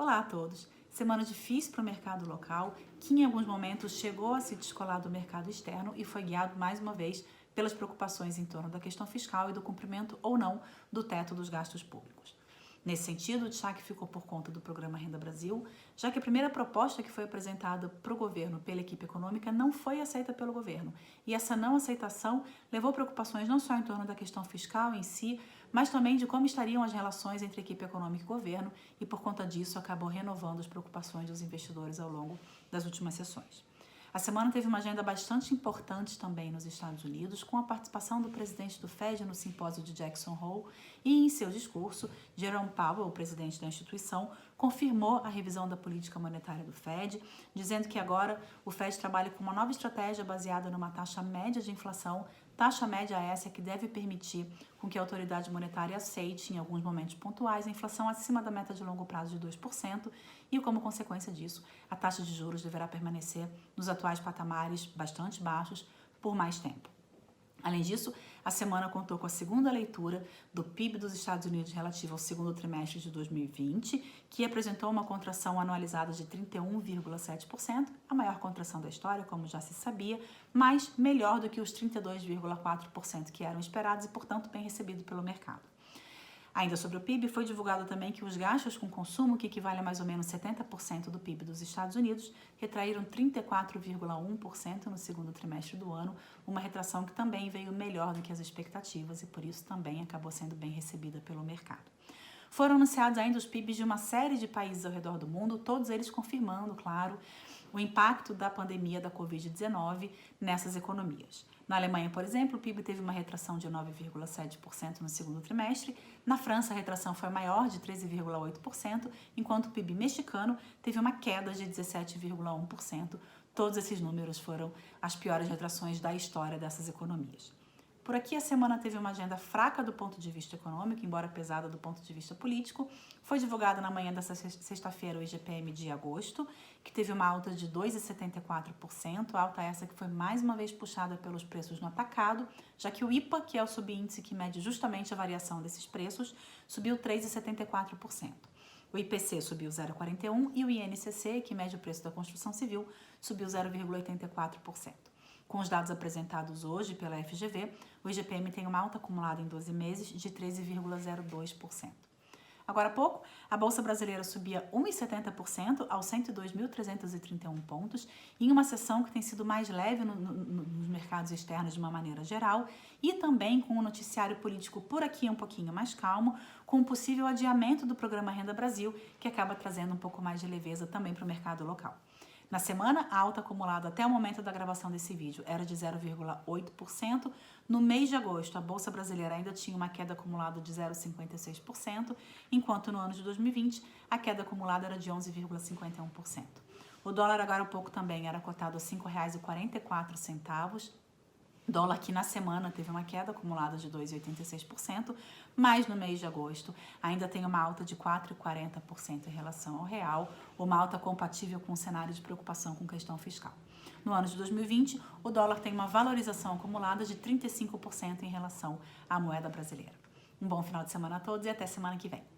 Olá a todos! Semana difícil para o mercado local, que em alguns momentos chegou a se descolar do mercado externo e foi guiado mais uma vez pelas preocupações em torno da questão fiscal e do cumprimento ou não do teto dos gastos públicos. Nesse sentido, o destaque ficou por conta do programa Renda Brasil, já que a primeira proposta que foi apresentada para o governo pela equipe econômica não foi aceita pelo governo. E essa não aceitação levou preocupações não só em torno da questão fiscal em si, mas também de como estariam as relações entre equipe econômica e governo, e por conta disso acabou renovando as preocupações dos investidores ao longo das últimas sessões. A semana teve uma agenda bastante importante também nos Estados Unidos, com a participação do presidente do Fed no simpósio de Jackson Hole e, em seu discurso, Jerome Powell, o presidente da instituição, confirmou a revisão da política monetária do Fed, dizendo que agora o Fed trabalha com uma nova estratégia baseada numa taxa média de inflação, taxa média essa que deve permitir com que a autoridade monetária aceite, em alguns momentos pontuais, a inflação acima da meta de longo prazo de 2% e, como consequência disso, a taxa de juros deverá permanecer nos atuais patamares bastante baixos por mais tempo. Além disso, a semana contou com a segunda leitura do PIB dos Estados Unidos relativo ao segundo trimestre de 2020, que apresentou uma contração anualizada de 31,7%, a maior contração da história, como já se sabia, mas melhor do que os 32,4% que eram esperados e, portanto, bem recebido pelo mercado. Ainda sobre o PIB, foi divulgado também que os gastos com consumo, que equivale a mais ou menos 70% do PIB dos Estados Unidos, retraíram 34,1% no segundo trimestre do ano, uma retração que também veio melhor do que as expectativas e por isso também acabou sendo bem recebida pelo mercado. Foram anunciados ainda os PIBs de uma série de países ao redor do mundo, todos eles confirmando, claro, o impacto da pandemia da Covid-19 nessas economias. Na Alemanha, por exemplo, o PIB teve uma retração de 9,7% no segundo trimestre. Na França, a retração foi maior, de 13,8%, enquanto o PIB mexicano teve uma queda de 17,1%. Todos esses números foram as piores retrações da história dessas economias. Por aqui, a semana teve uma agenda fraca do ponto de vista econômico, embora pesada do ponto de vista político. Foi divulgado na manhã dessa sexta-feira o IGPM de agosto, que teve uma alta de 2,74%, alta essa que foi mais uma vez puxada pelos preços no atacado, já que o IPA, que é o subíndice que mede justamente a variação desses preços, subiu 3,74%. O IPC subiu 0,41% e o INCC, que mede o preço da construção civil, subiu 0,84%. Com os dados apresentados hoje pela FGV, o IGPM tem uma alta acumulada em 12 meses de 13,02%. Agora há pouco, a Bolsa Brasileira subia 1,70% aos 102.331 pontos, em uma sessão que tem sido mais leve nos mercados externos de uma maneira geral e também com o noticiário político por aqui um pouquinho mais calmo, com o possível adiamento do programa Renda Brasil, que acaba trazendo um pouco mais de leveza também para o mercado local. Na semana, a alta acumulada até o momento da gravação desse vídeo era de 0,8%. No mês de agosto, a Bolsa Brasileira ainda tinha uma queda acumulada de 0,56%, enquanto no ano de 2020, a queda acumulada era de 11,51%. O dólar agora há pouco também era cotado a R$ 5,44. Dólar que na semana teve uma queda acumulada de 2,86%, mas no mês de agosto ainda tem uma alta de 4,40% em relação ao real, uma alta compatível com o cenário de preocupação com questão fiscal. No ano de 2020, o dólar tem uma valorização acumulada de 35% em relação à moeda brasileira. Um bom final de semana a todos e até semana que vem.